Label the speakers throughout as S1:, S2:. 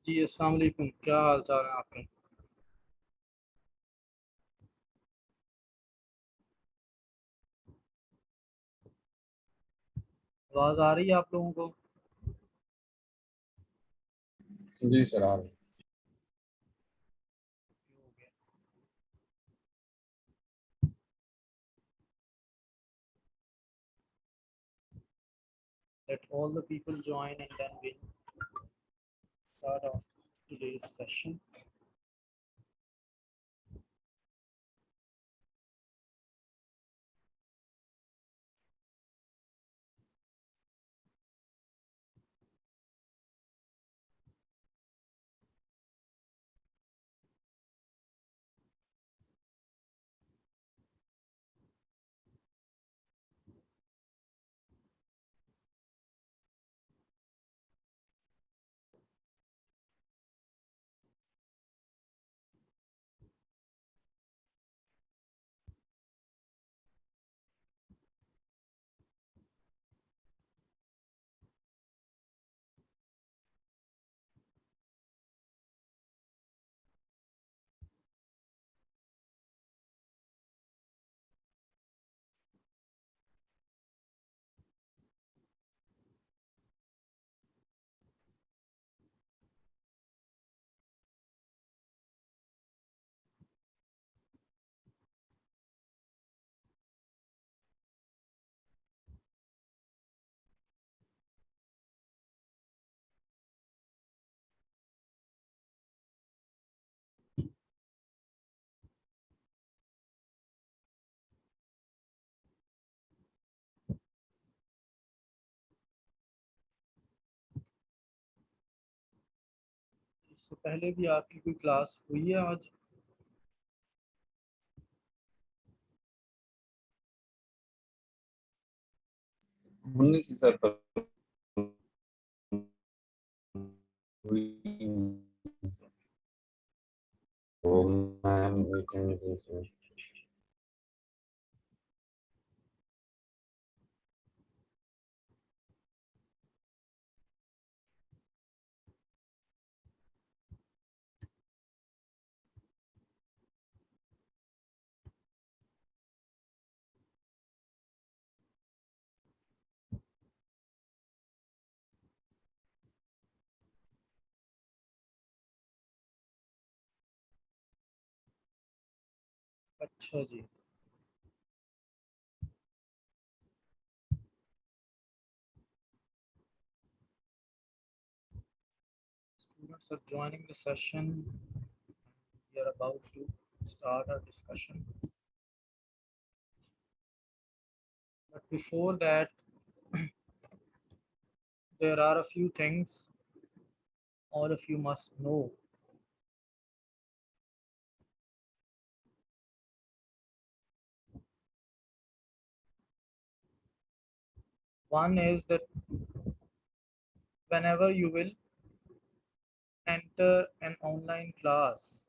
S1: जी अस्सलाम वालेकुम, क्या हाल चाल है आपके? आवाज़ आ रही है आप लोगों को?
S2: जी सर आ रही
S1: Let all the people join and then we'll start off today's session. इससे पहले भी आपकी कोई क्लास हुई है आज?
S2: होनी थी सर पर हुई नहीं। तो मैम मीटिंग थी इसमें।
S1: अच्छा जी। Students are joining the session. We are about to start our discussion. But before that, there are a few things all of you must know. One is that whenever you will enter an online class,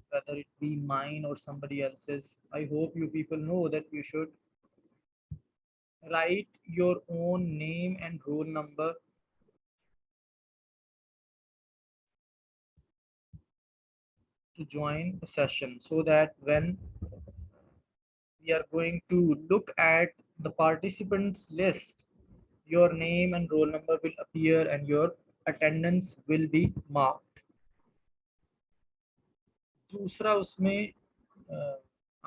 S1: whether it be mine or somebody else's, I hope you people know that you should write your own name and roll number to join the session, so that when we are going to look at the participants list, your name and roll number will appear and your attendance will be marked. दूसरा उसमें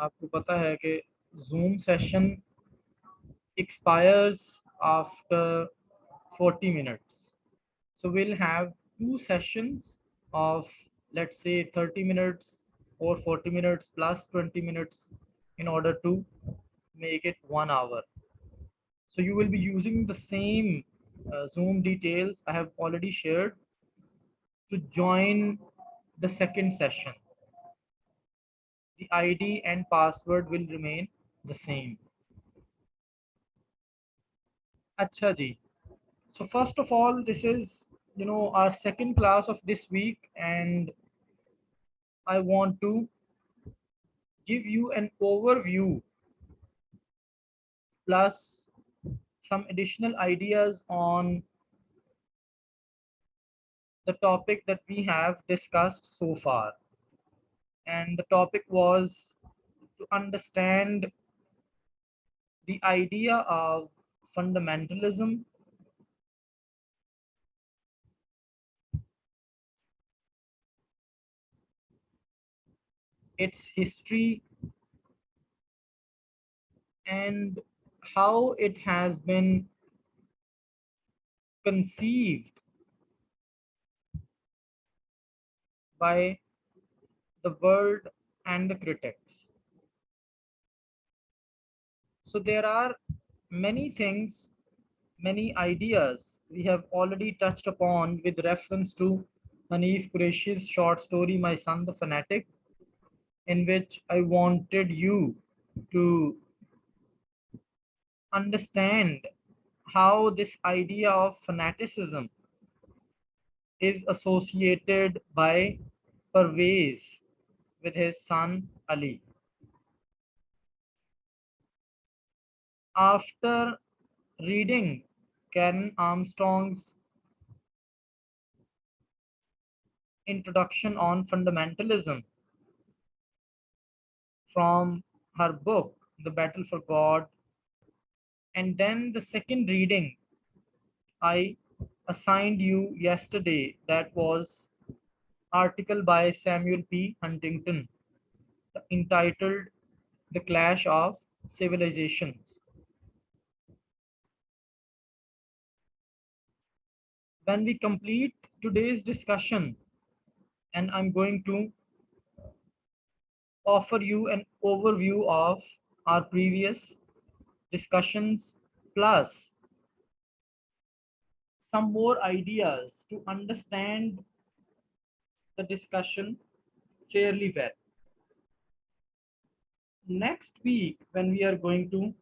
S1: आपको पता है कि Zoom session expires after 40 minutes. So we'll have two sessions of, let's say, 30 minutes or 40 minutes plus 20 minutes in order to make it 1 hour. So you will be using the same Zoom details I have already shared to join the second session. The ID and password will remain the same. Acha ji. So first of all, this is, our second class of this week, and I want to give you an overview plus some additional ideas on the topic that we have discussed so far. And the topic was to understand the idea of fundamentalism, its history, and how it has been conceived by the world and the critics. So there are many things, many ideas we have already touched upon with reference to Hanif Qureshi's short story, My Son the Fanatic, in which I wanted you to understand how this idea of fanaticism is associated by Pervez with his son Ali. After reading Karen Armstrong's introduction on fundamentalism from her book, The Battle for God, and then the second reading I assigned you yesterday, that was article by Samuel P. Huntington entitled The Clash of Civilizations. When we complete today's discussion, and I'm going to offer you an overview of our previous discussions plus some more ideas to understand the discussion fairly well. Next week, when we are going to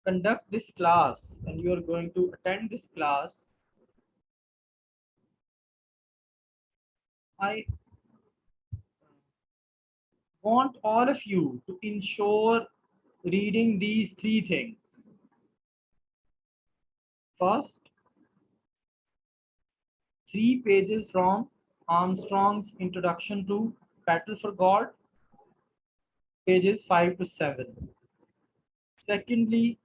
S1: conduct this class and you are going to attend this class, I want all of you to ensure reading these three things. First, 3 pages from Armstrong's Introduction to Battle for God, pages 5 to 7. Secondly,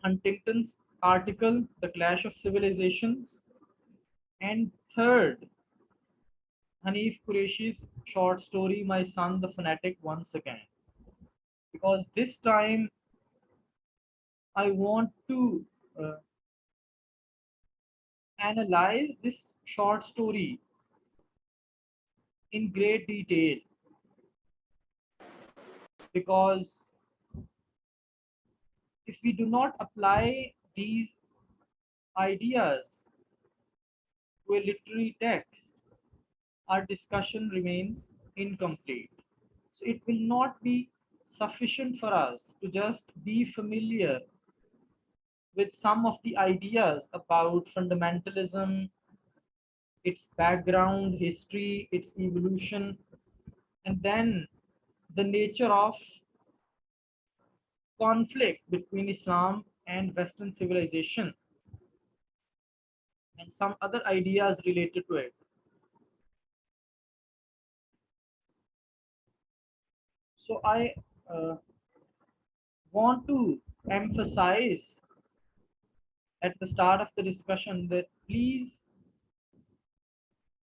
S1: Huntington's article, The Clash of Civilizations. And third, Hanif Qureshi's short story, My Son the Fanatic, once again. Because this time I want to analyze this short story in great detail, because if we do not apply these ideas to a literary text, our discussion remains incomplete. So it will not be sufficient for us to just be familiar with some of the ideas about fundamentalism, its background, history, its evolution, and then the nature of conflict between Islam and Western civilization, and some other ideas related to it. So I want to emphasize at the start of the discussion that please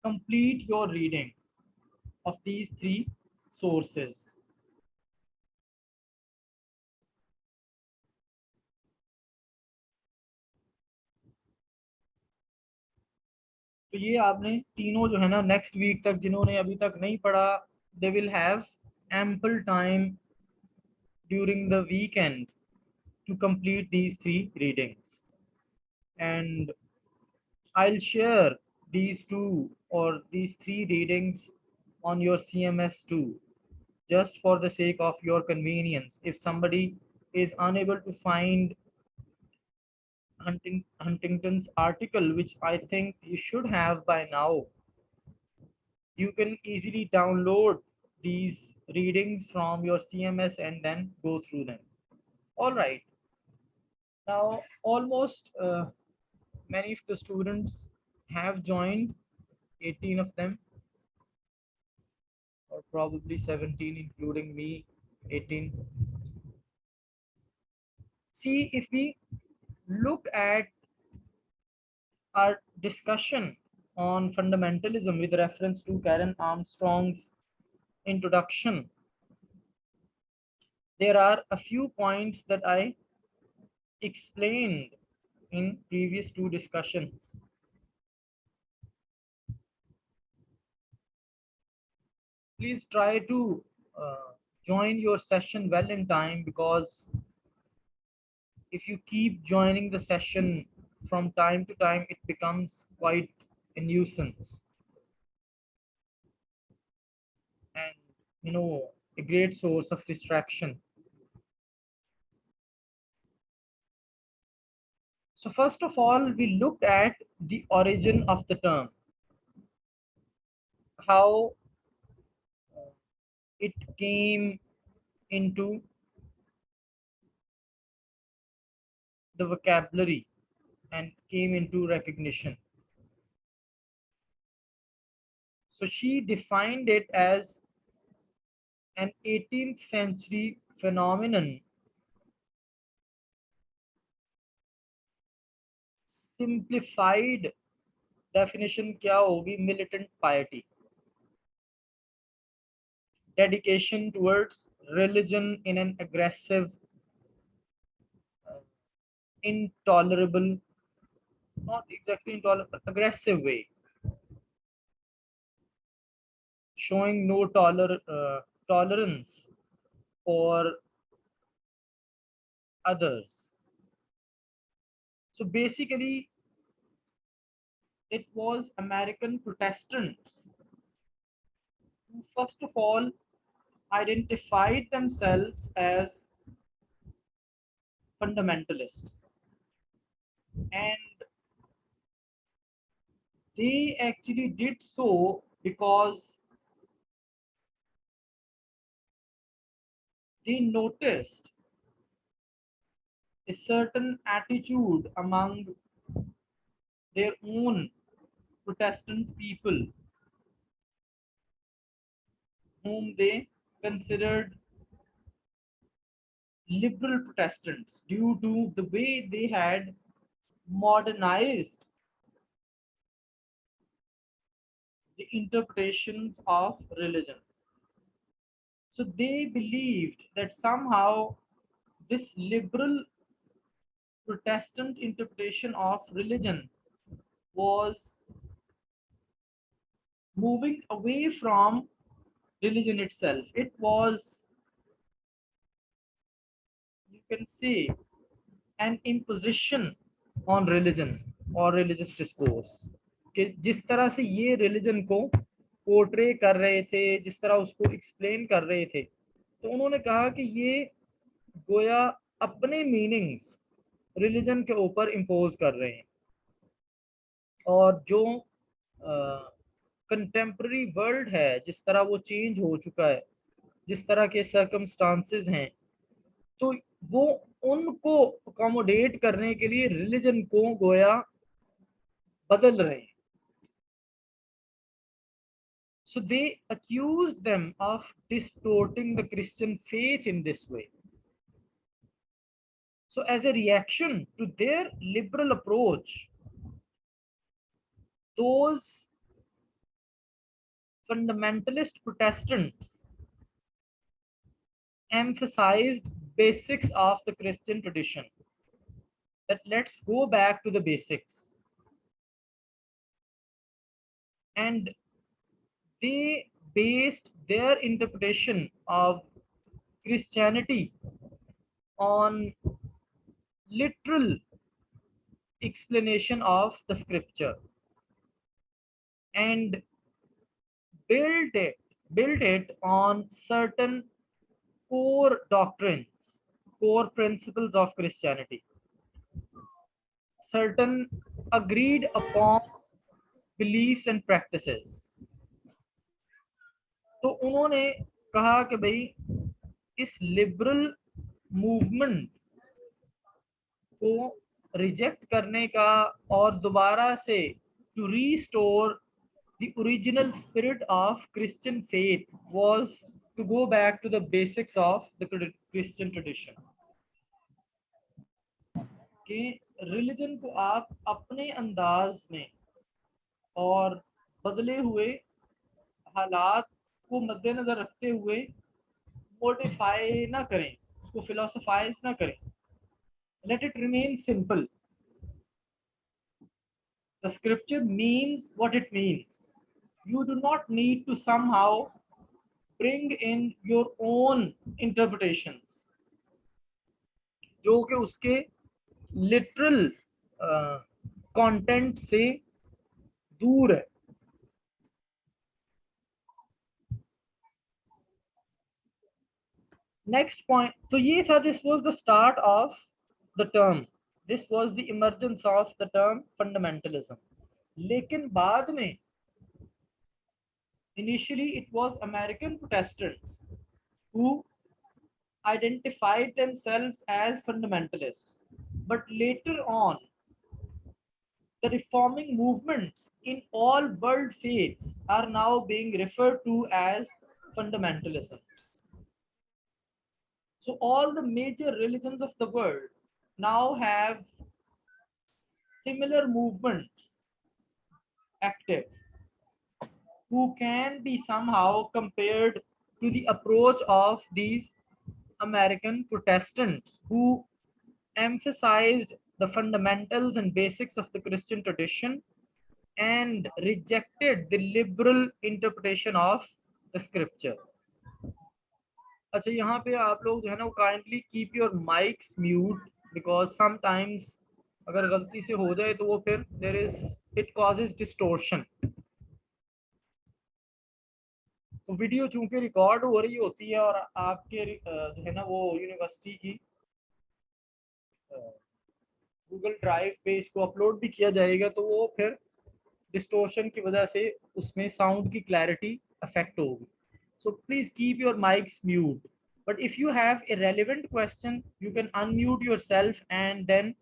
S1: complete your reading of these three sources. तो ये आपने तीनों जो है ना next week तक जिन्होंने अभी तक नहीं पढ़ा, they will have ample time during the weekend to complete these three readings. And I'll share these two or these three readings on your CMS too, just for the sake of your convenience. If somebody is unable to find Huntington's article, which I think you should have by now, you can easily download these readings from your CMS and then go through them. All right. Now, almost Many of the students have joined, 18 of them, or probably 17, including me, 18. See, if we look at our discussion on fundamentalism with reference to Karen Armstrong's introduction, there are a few points that I explained in previous two discussions. Please try to join your session well in time, because if you keep joining the session from time to time, it becomes quite a nuisance and, a great source of distraction. So first of all, we looked at the origin of the term, how it came into the vocabulary and came into recognition. So she defined it as an 18th century phenomenon, simplified definition क्या होगी, militant piety, dedication towards religion in an aggressive, uh, intolerable, not exactly intolerable, but aggressive way, showing no tolerance for others. So basically, it was American Protestants who, first of all, identified themselves as fundamentalists. And they actually did so because they noticed a certain attitude among their own Protestant people, whom they considered liberal Protestants, due to the way they had modernized the interpretations of religion. So they believed that somehow this liberal Protestant interpretation of religion was moving away from religion itself. It was, you can say, an imposition on religion or religious discourse, कि जिस तरह से ये religion को portray कर रहे थे, जिस तरह उसको एक्सप्लेन कर रहे थे, तो उन्होंने कहा कि ये गोया अपने मीनिंग्स रिलीजन के ऊपर इम्पोज कर रहे हैं, और जो कंटेम्प्रेरी वर्ल्ड है, जिस तरह वो चेंज हो चुका है, जिस तरह के सर्कमस्टांसेस हैं, तो वो उनको अकोमोडेट करने के लिए रिलीजन को गोया बदल रहे हैं. So they accused them of distorting the Christian faith in this way. So as a reaction to their liberal approach, those fundamentalist Protestants emphasized basics of the Christian tradition. That let's go back to the basics. And they based their interpretation of Christianity on literal explanation of the scripture, and build it build it on certain core doctrines, core principles of Christianity, certain agreed upon beliefs and practices. तो उन्होंने कहा कि भाई इस liberal movement को reject करने का और दोबारा से to restore the original spirit of Christian faith was to go back to the basics of the Christian tradition. कि रिलीजन को आप अपने अंदाज में और बदले हुए हालात को मद्देनजर रखते हुए मॉडिफाई ना करें, उसको फिलोसफाइज ना करें. Let it remain simple. The scripture means what it means. You do not need to somehow bring in your own interpretations जो कि उसके लिटरल कंटेंट से दूर है. नेक्स्ट पॉइंट तो ये था, this was the start of the term, this was the emergence of the term fundamentalism. लेकिन बाद में initially it was American Protestants who identified themselves as fundamentalists, but later on the reforming movements in all world faiths are now being referred to as fundamentalisms. So all the major religions of the world now have similar movements active who can be somehow compared to the approach of these American Protestants who emphasized the fundamentals and basics of the Christian tradition and rejected the liberal interpretation of the scripture. अच्छा, यहाँ पे आप लोग जो है ना वो kindly keep your mics mute because sometimes अगर गलती से हो जाए तो वो फिर there is it causes distortion. तो वीडियो चूंकि रिकॉर्ड हो रही होती है और आपके जो है ना वो यूनिवर्सिटी की गूगल ड्राइव पे इसको अपलोड भी किया जाएगा, तो वो फिर डिस्टोर्शन की वजह से उसमें साउंड की क्लैरिटी अफेक्ट होगी. So please keep your mics mute. But if you have a relevant question, you can unmute yourself and then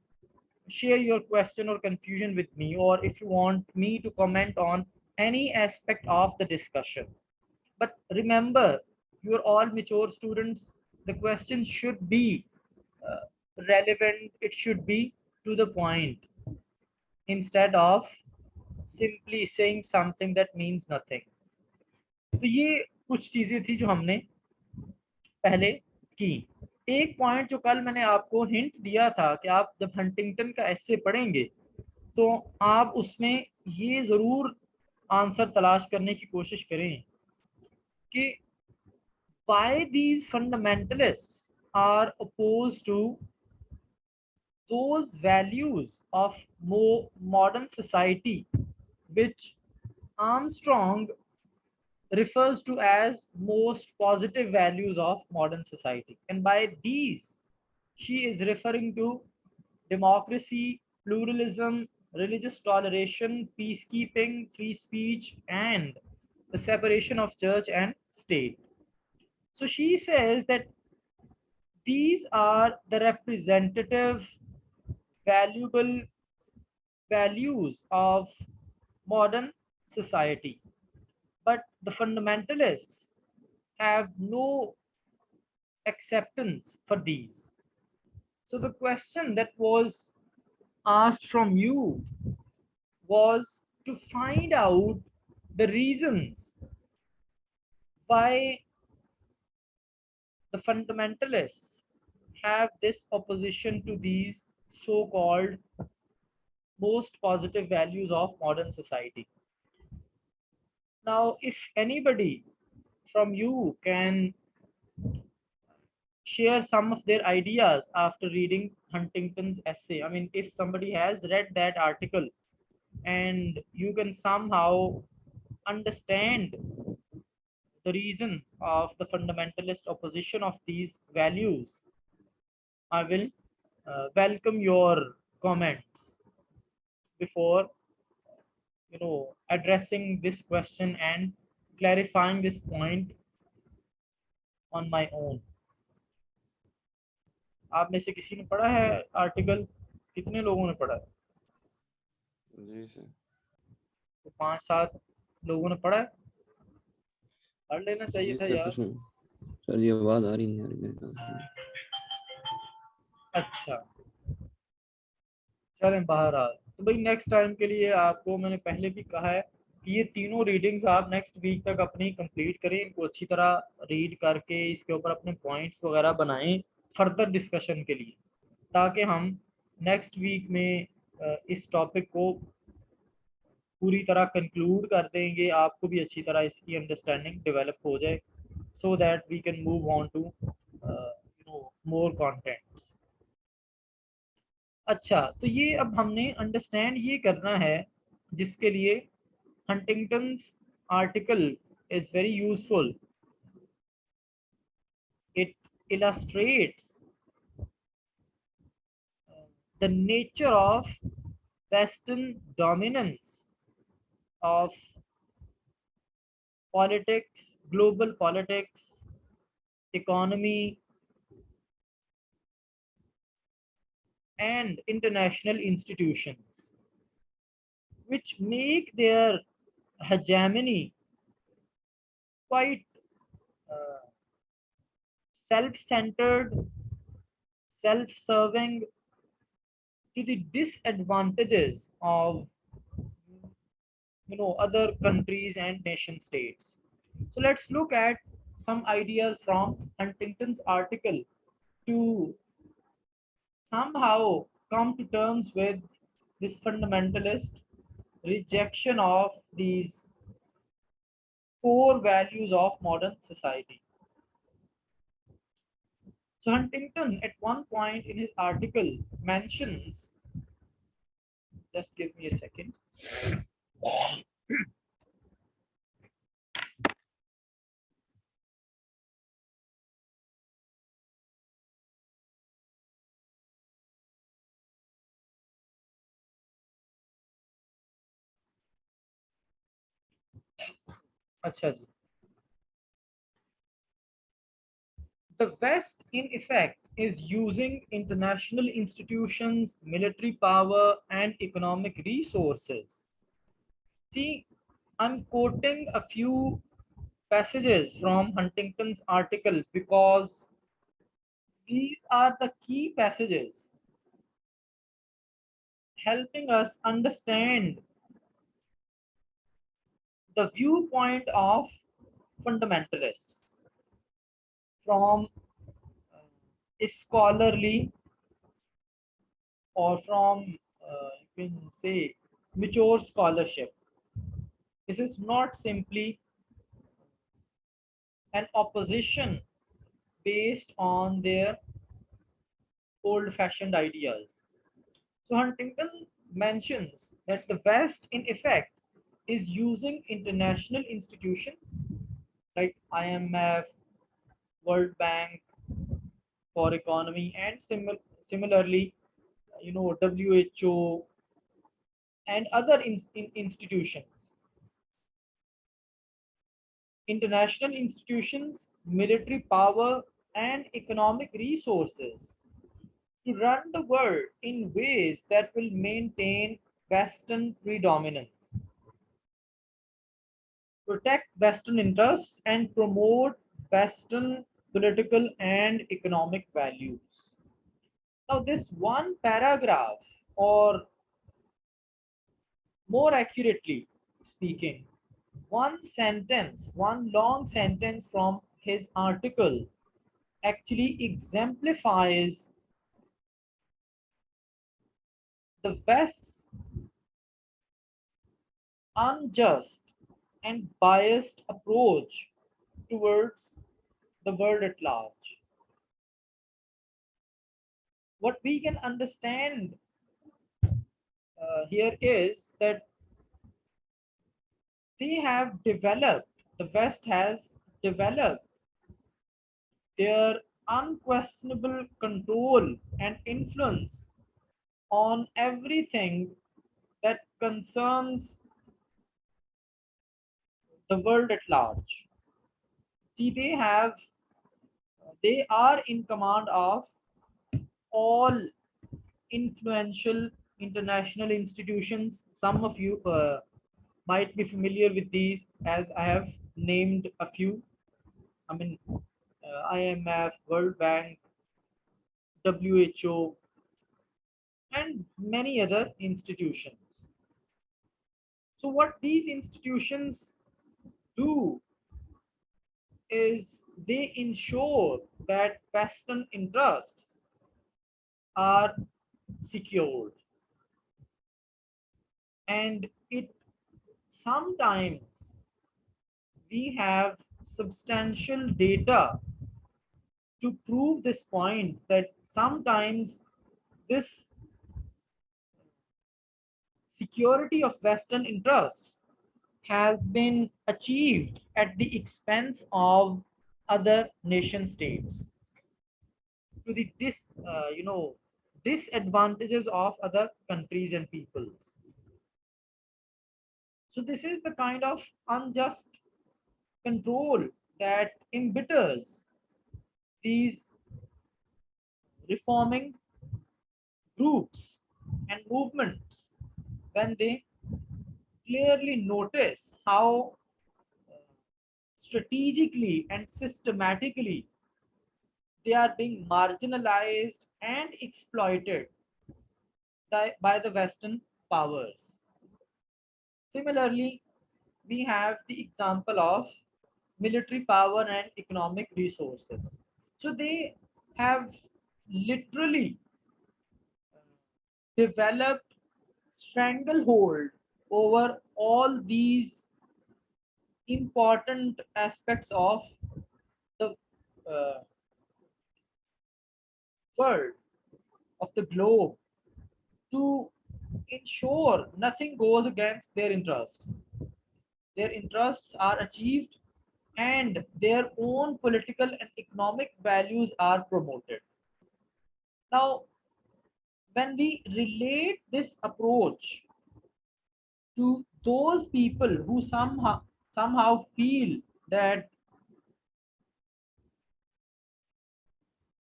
S1: share your question or confusion with me, or if you want me to comment on any aspect of the discussion. But remember, you are all mature students. The question should be uh, relevant. It should be to the point instead of simply saying something that means nothing. तो ये कुछ चीजें थी जो हमने पहले की. एक पॉइंट जो कल मैंने आपको हिंट दिया था कि आप जब हंटिंगटन का एसे पढ़ेंगे तो आप उसमें ये जरूर आंसर तलाश करने की कोशिश करें कि why these fundamentalists are opposed to those values of modern society which Armstrong refers to as most positive values of modern society. And by these, she is referring to democracy, pluralism, religious toleration, peacekeeping, free speech, and the separation of church and state. So she says that these are the representative, valuable values of modern society. But the fundamentalists have no acceptance for these. So the question that was asked from you was to find out the reasons why the fundamentalists have this opposition to these so-called most positive values of modern society. Now, if anybody from you can share some of their ideas after reading Huntington's essay. I mean, if somebody has read that article and you can somehow understand the reasons of the fundamentalist opposition of these values, I will welcome your comments before addressing this question and clarifying this point on my own. आप में से किसी ने पढ़ा है article? कितने लोगों ने पढ़ा है?
S2: जी सर।
S1: तो 5-7 लोगों ने पढ़ा है, पढ़ लेना चाहिए
S2: जी
S1: था
S2: सर,
S1: यार।
S2: कुछ नहीं सर, ये आवाज़ आ रही नहीं आ रही मेरे ख्याल से।
S1: अच्छा, चलें बाहर आ। तो भाई नेक्स्ट टाइम के लिए आपको मैंने पहले भी कहा है कि ये तीनों रीडिंग्स आप नेक्स्ट वीक तक अपनी कंप्लीट करें, इनको अच्छी तरह रीड करके इसके ऊपर अपने पॉइंट्स वगैरह बनाएं फर्दर डिस्कशन के लिए, ताकि हम नेक्स्ट वीक में इस टॉपिक को पूरी तरह कंक्लूड कर देंगे, आपको भी अच्छी तरह इसकी अंडरस्टैंडिंग डेवलप हो जाए, so that we can move on to more contents. अच्छा, तो ये अब हमने अंडरस्टैंड ये करना है, जिसके लिए Huntington's article is very useful. It illustrates the nature of Western dominance of politics, global politics, economy, and international institutions, which make their hegemony quite uh, self-centered, self-serving, to the disadvantages of other countries and nation states. So let's look at some ideas from Huntington's article to somehow come to terms with this fundamentalist rejection of these core values of modern society. So Huntington at one point in his article mentions, just give me a second. अच्छा जी, the West, in effect, is using international institutions, military power, and economic resources. See, I'm quoting a few passages from Huntington's article because these are the key passages helping us understand the viewpoint of fundamentalists from scholarly, or from you can say mature scholarship. This is not simply an opposition based on their old fashioned ideas. So Huntington mentions that the West, in effect, is using international institutions like IMF, World Bank for economy, and similarly, WHO and other institutions, international institutions, military power, and economic resources to run the world in ways that will maintain Western predominance, protect Western interests, and promote Western political and economic values. Now, this one paragraph, or more accurately speaking, one sentence, one long sentence from his article, actually exemplifies the West's unjust and biased approach towards the world at large. What we can understand here is that they have developed, the West has developed their unquestionable control and influence on everything that concerns the world at large. See, they are in command of all influential international institutions. Some of you might be familiar with these, as I have named a few. I mean, IMF, World Bank, WHO, and many other institutions. So, what these institutions do is they ensure that Western interests are secured, and it sometimes we have substantial data to prove this point, that sometimes this security of Western interests has been achieved at the expense of other nation states, to the disadvantages of other countries and peoples. So this is the kind of unjust control that embitters these reforming groups and movements when they clearly notice how strategically and systematically they are being marginalized and exploited by the Western powers. Similarly, we have the example of military power and economic resources. So they have literally developed stranglehold over all these important aspects of the uh, world, of the globe, to ensure nothing goes against their interests. Their interests are achieved and their own political and economic values are promoted. Now, when we relate this approach to those people who somehow feel that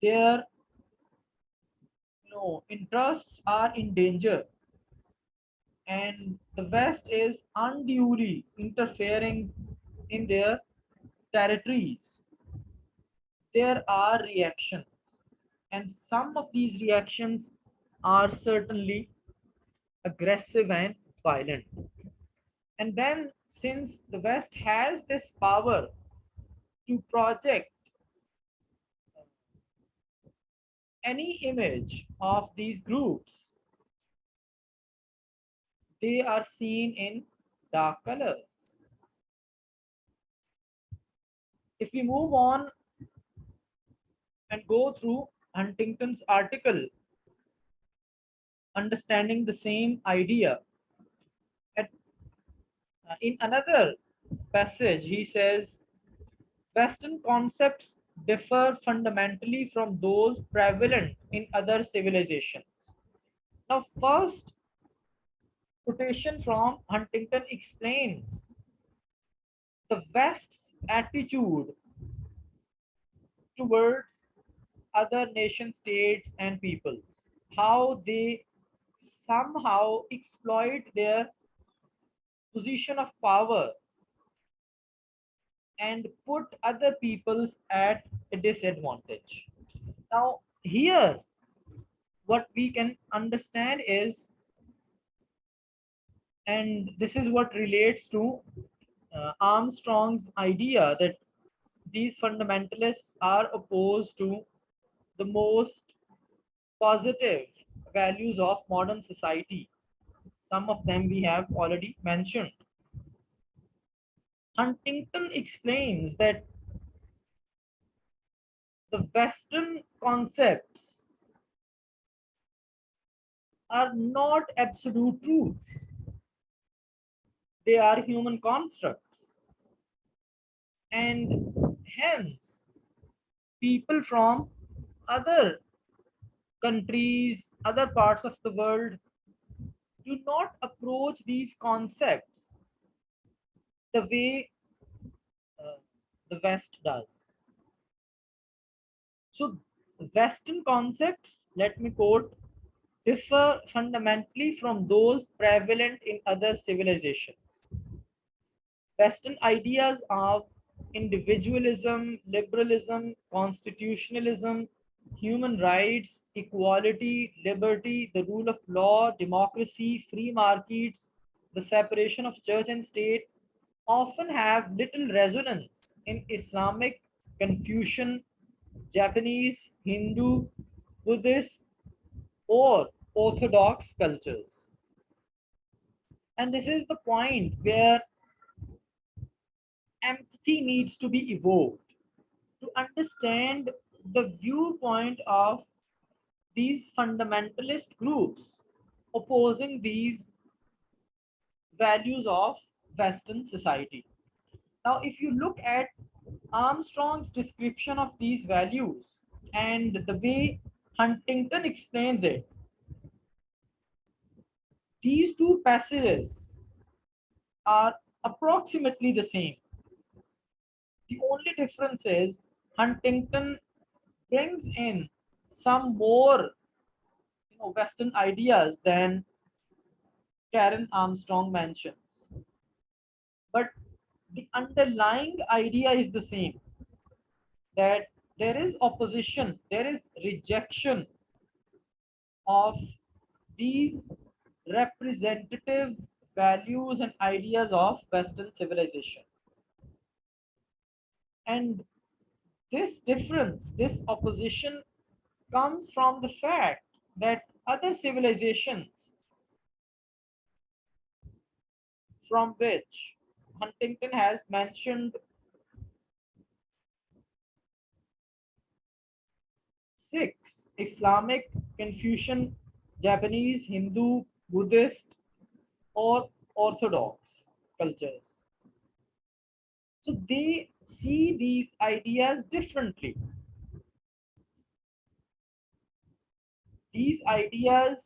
S1: their interests are in danger and the West is unduly interfering in their territories, there are reactions. And some of these reactions are certainly aggressive and violent. And then, since the West has this power to project any image of these groups, they are seen in dark colors. If we move on and go through Huntington's article, understanding the same idea, in another passage, he says Western concepts differ fundamentally from those prevalent in other civilizations. Now, first quotation from Huntington explains the West's attitude towards other nation states and peoples, how they somehow exploit their position of power and put other peoples at a disadvantage. Now, here, what we can understand is, and this is what relates to Armstrong's idea that these fundamentalists are opposed to the most positive values of modern society. Some of them we have already mentioned. Huntington explains that the Western concepts are not absolute truths, they are human constructs. And hence, people from other countries, other parts of the world do not approach these concepts the way uh, the West does. So, Western concepts, let me quote, differ fundamentally from those prevalent in other civilizations. Western ideas of individualism, liberalism, constitutionalism, human rights, equality, liberty, the rule of law, democracy, free markets, the separation of church and state often have little resonance in Islamic, Confucian, Japanese, Hindu, Buddhist, or Orthodox cultures. And this is the point where empathy needs to be evoked to understand the viewpoint of these fundamentalist groups opposing these values of Western society. Now, if you look at Armstrong's description of these values and the way Huntington explains it, these two passages are approximately the same. The only difference is Huntington brings in some more Western ideas than Karen Armstrong mentions. But the underlying idea is the same, that there is opposition, there is rejection of these representative values and ideas of Western civilization. And this difference, this opposition comes from the fact that other civilizations from which Huntington has mentioned six: Islamic, Confucian, Japanese, Hindu, Buddhist, or Orthodox cultures. So they see these ideas differently. These ideas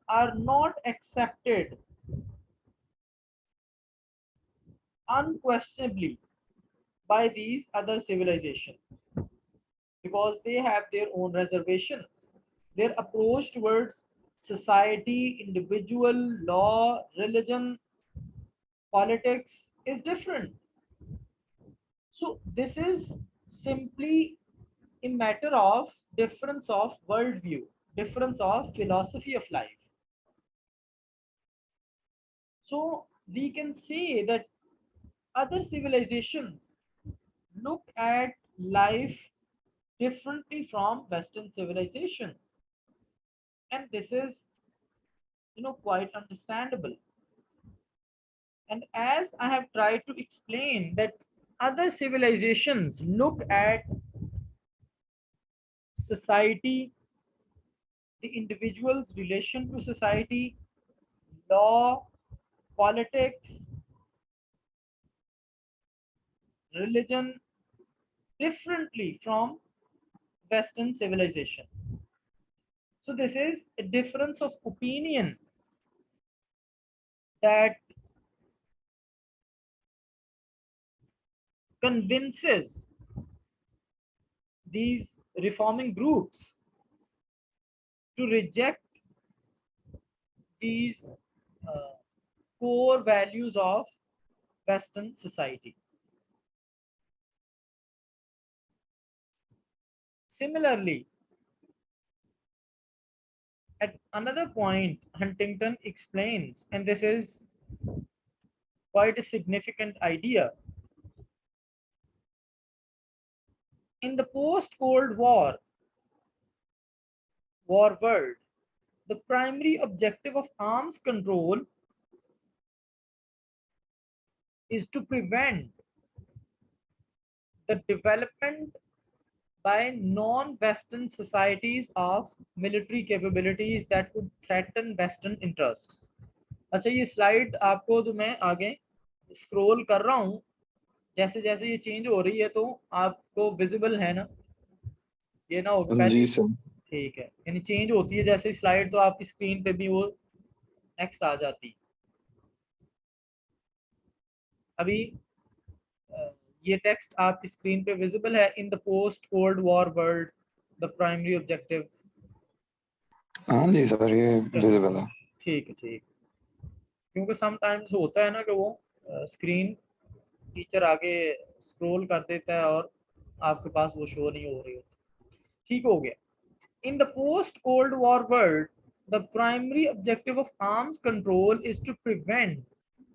S1: are not accepted unquestionably by these other civilizations because they have their own reservations. Their approach towards society, individual, law, religion, politics is different. So this is simply a matter of difference of worldview, difference of philosophy of life. So we can say that other civilizations look at life differently from Western civilization, and this is quite understandable. And as I have tried to explain that other civilizations look at society, the individual's relation to society, law, politics, religion differently from Western civilization. So this is a difference of opinion that convinces these reforming groups to reject these uh, core values of Western society. Similarly, at another point, Huntington explains, and this is quite a significant idea. In the post-Cold War world, the primary objective of arms control is to prevent the development by non-Western societies of military capabilities that could threaten Western interests. अच्छा, ये slide आपको तो मैं आगे scroll कर रहा हूँ, जैसे जैसे ये चेंज हो रही है तो आपको विजिबल है ना, ये ना हो पहले।
S2: जी सर।
S1: ठीक है, यानी चेंज होती है जैसे स्लाइड तो आपकी स्क्रीन पे भी वो नेक्स्ट आ जाती। अभी ये टेक्स्ट आपकी स्क्रीन पे विजिबल है। In the post cold war world the primary objective
S2: हाँ जी सर, ये विजिबल है।
S1: ठीक है, ठीक। क्योंकि समटाइम्स होता है ना कि वो स्क्रीन टीचर आगे स्क्रॉल कर देता है और आपके पास वो शो नहीं हो रही होती। ठीक हो गया। In the post-Cold War world, the primary objective of arms control is to prevent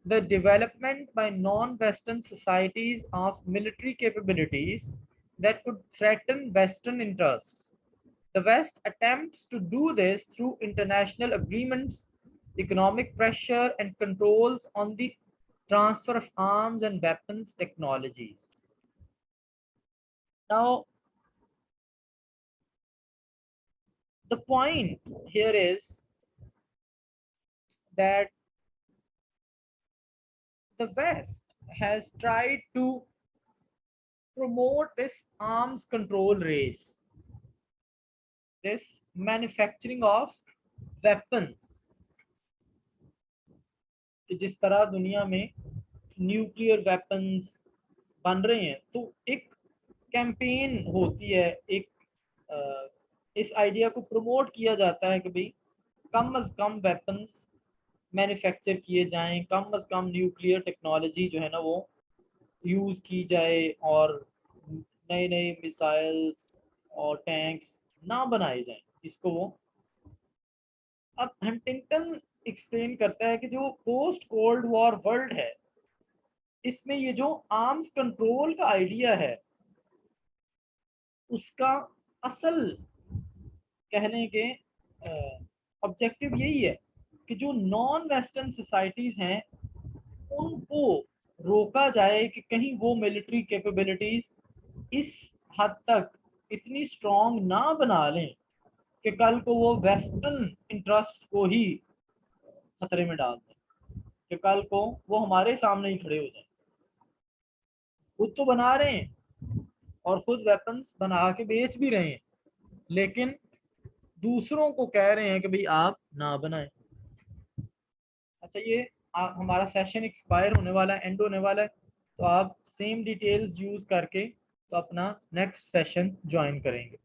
S1: the development by non-Western societies of military capabilities that could threaten Western interests. The West attempts to do this through international agreements, economic pressure, and controls on the transfer of arms and weapons technologies. Now, the point here is that the West has tried to promote this arms control race, this manufacturing of weapons, कि जिस तरह दुनिया में nuclear weapons बन रहे हैं, तो एक कैंपेन होती है, एक इस आइडिया को प्रमोट किया जाता है कि भाई कम अज कम वेपन्स मैन्युफैक्चर किए जाएं, कम अज कम न्यूक्लियर टेक्नोलॉजी जो है ना वो यूज़ की जाए, और नए नए मिसाइल्स और टैंक्स ना बनाए जाएं। इसको वो अब हंटिंगटन एक्सप्लेन करता है कि जो पोस्ट कोल्ड वॉर वर्ल्ड है, इसमें ये जो आर्म्स कंट्रोल का आइडिया है, उसका असल कहने के ऑब्जेक्टिव यही है कि जो नॉन वेस्टर्न सोसाइटीज हैं उनको रोका जाए कि कहीं वो मिलिट्री कैपेबिलिटीज इस हद तक इतनी स्ट्रॉन्ग ना बना लें कि कल को वो वेस्टर्न इंटरेस्ट को ही खतरे में डाल दें, कि कल को वो हमारे सामने ही खड़े हो जाए। खुद तो बना रहे हैं और खुद वेपन्स बना के बेच भी रहे हैं, लेकिन दूसरों को कह रहे हैं कि भाई आप ना बनाएं। अच्छा, ये हमारा सेशन एक्सपायर होने वाला है, एंड होने वाला है, तो आप सेम डिटेल्स यूज करके तो अपना नेक्स्ट सेशन ज्वाइन करेंगे।